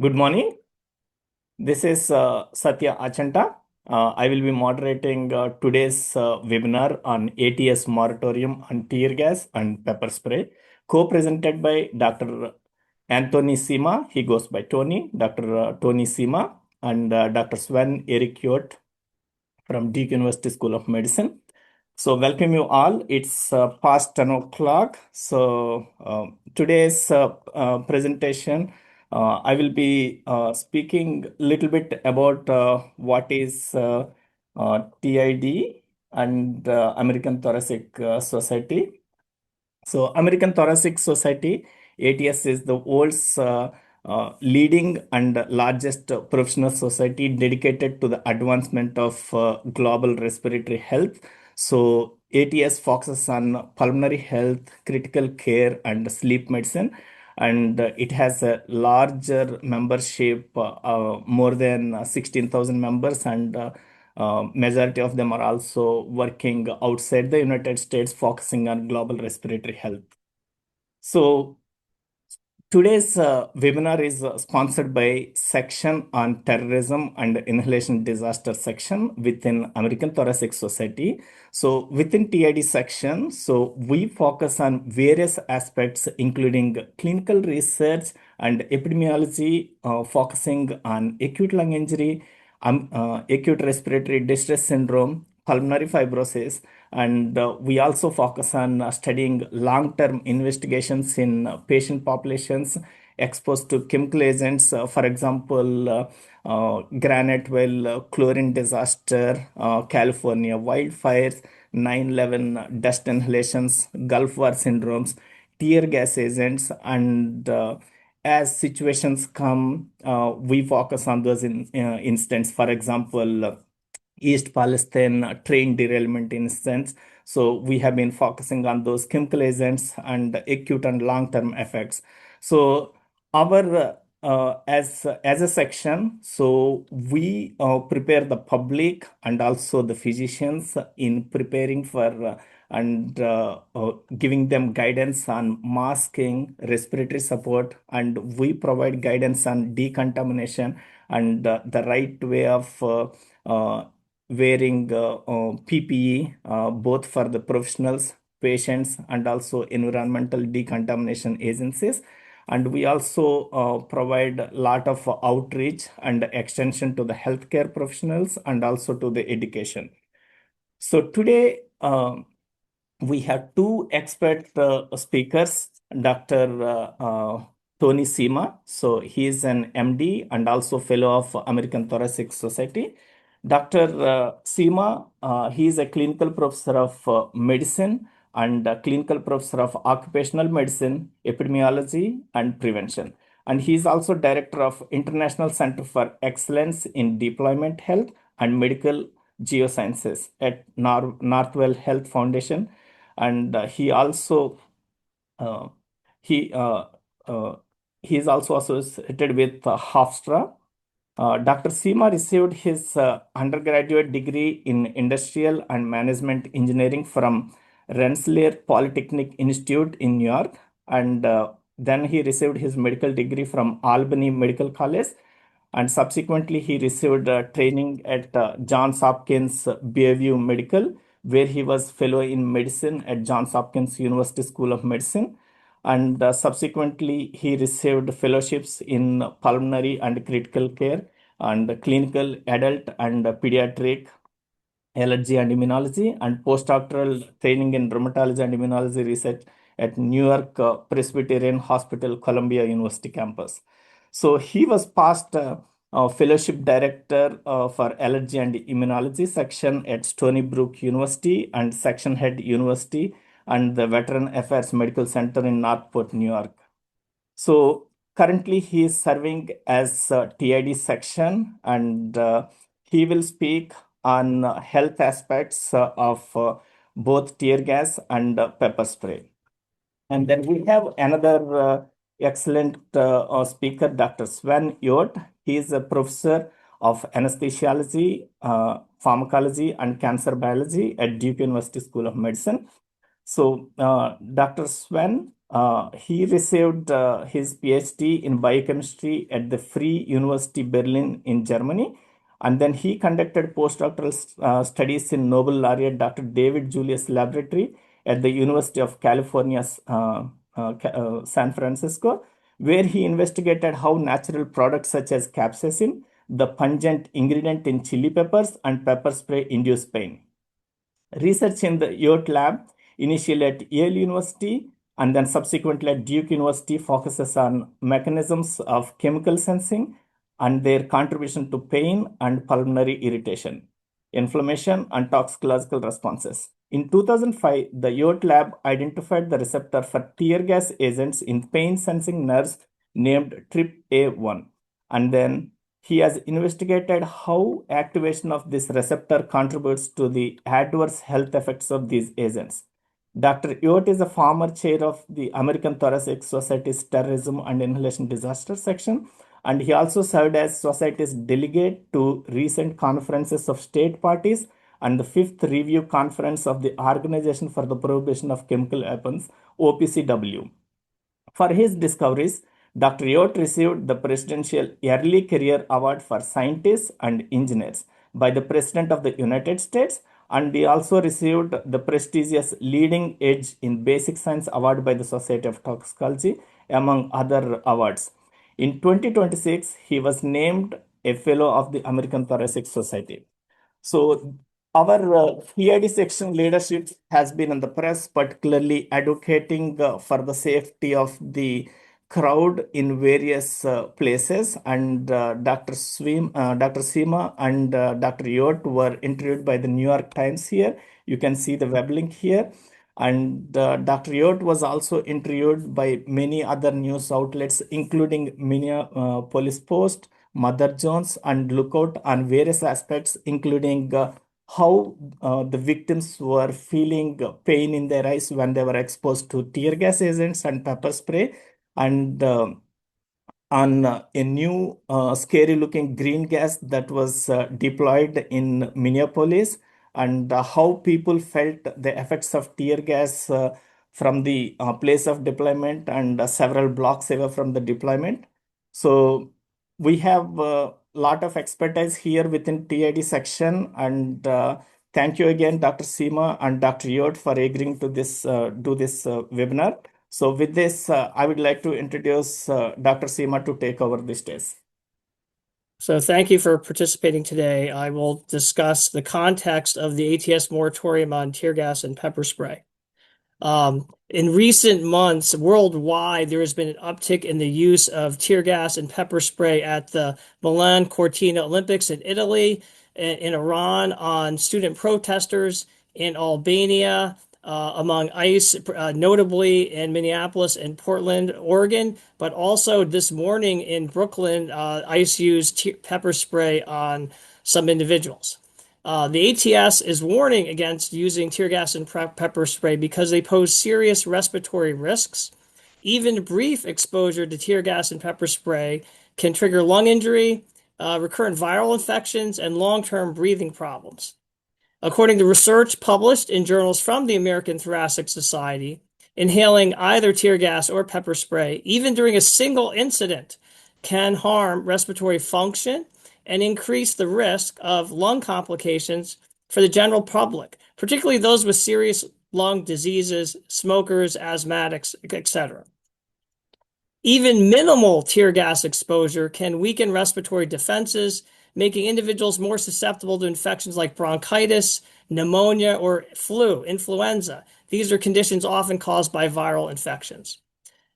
Good morning. This is Satya Achanta. I will be moderating today's webinar on ATS Moratorium on tear gas and pepper spray, co-presented by Dr. Anthony Szema. He goes by Tony, Dr. Tony Szema, and Dr. Sven Eric Jordt from Duke University School of Medicine. So welcome you all. It's past 10 o'clock. So today's presentation, I will be speaking a little bit about what is TID and American Thoracic Society. So American Thoracic Society, ATS, is the world's leading and largest professional society dedicated to the advancement of global respiratory health. So ATS focuses on pulmonary health, critical care, and sleep medicine. And it has a larger membership, more than 16,000 members, and majority of them are also working outside the United States, focusing on global respiratory health. So today's webinar is sponsored by Section on Terrorism and Inhalation Disasters section within American Thoracic Society. So within TID section, so we focus on various aspects, including clinical research and epidemiology, focusing on acute lung injury, acute respiratory distress syndrome, pulmonary fibrosis, and we also focus on studying long-term investigations in patient populations exposed to chemical agents, for example, granite well, chlorine disaster, California wildfires, 9/11 dust inhalations, Gulf War syndromes, tear gas agents, and as situations come, we focus on those incidents. For example, East Palestine train derailment incidents. So we have been focusing on those chemical agents and acute and long-term effects. So our as a section, so we prepare the public and also the physicians in preparing for and giving them guidance on masking, respiratory support, and we provide guidance on decontamination and the right way of wearing PPE, both for the professionals, patients, and also environmental decontamination agencies. And we also provide a lot of outreach and extension to the healthcare professionals and also to the education. So today, we have two expert speakers, Dr. Tony Szema. So he is an MD and also fellow of American Thoracic Society. Dr. Szema, he is a clinical professor of medicine and a clinical professor of occupational medicine, epidemiology, and prevention. And he is also director of International Center for Excellence in Deployment Health and Medical Geosciences at Northwell Health Foundation, and uh, he uh, uh, he is also associated with Hofstra. Dr. Szema received his undergraduate degree in industrial and management engineering from Rensselaer Polytechnic Institute in New York, and then he received his medical degree from Albany Medical College, and subsequently he received training at Johns Hopkins Bayview Medical, where he was fellow in medicine at Johns Hopkins University School of Medicine, and subsequently he received fellowships in pulmonary and critical care and clinical adult and pediatric allergy and immunology, and postdoctoral training in rheumatology and immunology research at New York Presbyterian Hospital, Columbia University campus. So he was past fellowship director for allergy and immunology section at Stony Brook University and section head university and the Veteran Affairs Medical Center in Northport, New York. So currently he is serving as TID section, and he will speak on health aspects of both tear gas and pepper spray. And then we have another excellent speaker, Dr. Sven Eric Jordt. He is a professor of anesthesiology, pharmacology, and cancer biology at Duke University School of Medicine. So, Dr. Sven He received his PhD in biochemistry at the Free University Berlin in Germany. And then he conducted postdoctoral studies in Nobel laureate Dr. David Julius Laboratory at the University of California, San Francisco, where he investigated how natural products such as capsaicin, the pungent ingredient in chili peppers and pepper spray, induce pain. Research in the York lab, initially at Yale University and then subsequently at Duke University, focuses on mechanisms of chemical sensing and their contribution to pain and pulmonary irritation, inflammation, and toxicological responses. In 2005, the York lab identified the receptor for tear gas agents in pain sensing nerves named TRPA1. And then he has investigated how activation of this receptor contributes to the adverse health effects of these agents. Dr. Jordt is a former chair of the American Thoracic Society's Terrorism and Inhalation Disasters section, and he also served as Society's delegate to recent conferences of state parties and the fifth review conference of the Organization for the Prohibition of Chemical Weapons, OPCW. For his discoveries, Dr. York received the Presidential Early Career Award for Scientists and Engineers by the President of the United States, and he also received the prestigious Leading Edge in Basic Science Award by the Society of Toxicology, among other awards. In 2026, he was named a Fellow of the American Thoracic Society. So our PID section leadership has been in the press, particularly advocating for the safety of the crowd in various places. And Dr. Szema and Dr. Jordt were interviewed by the New York Times here. You can see the web link here. And Dr. Jordt was also interviewed by many other news outlets, including Minneapolis Post, Mother Jones, and Lookout on various aspects, including how the victims were feeling pain in their eyes when they were exposed to tear gas agents and pepper spray, and on a new scary looking green gas that was deployed in Minneapolis, and how people felt the effects of tear gas from the place of deployment and several blocks away from the deployment. So we have a lot of expertise here within TID section, and thank you again, Dr. Szema and Dr. Jordt, for agreeing to this do this webinar. So with this, I would like to introduce Dr. Szema to take over the stage. So thank you for participating today. I will discuss the context of the ATS moratorium on tear gas and pepper spray. In recent months, worldwide, there has been an uptick in the use of tear gas and pepper spray at the Milan Cortina Olympics in Italy, in Iran on student protesters, in Albania, among ICE, notably in Minneapolis and Portland, Oregon, but also this morning in Brooklyn, ICE used pepper spray on some individuals. The ATS is warning against using tear gas and pepper spray because they pose serious respiratory risks. Even brief exposure to tear gas and pepper spray can trigger lung injury, recurrent viral infections, and long-term breathing problems. According to research published in journals from the American Thoracic Society, inhaling either tear gas or pepper spray, even during a single incident, can harm respiratory function and increase the risk of lung complications for the general public, particularly those with serious lung diseases, smokers, asthmatics, etc. Even minimal tear gas exposure can weaken respiratory defenses, making individuals more susceptible to infections like bronchitis, pneumonia, or influenza. These are conditions often caused by viral infections.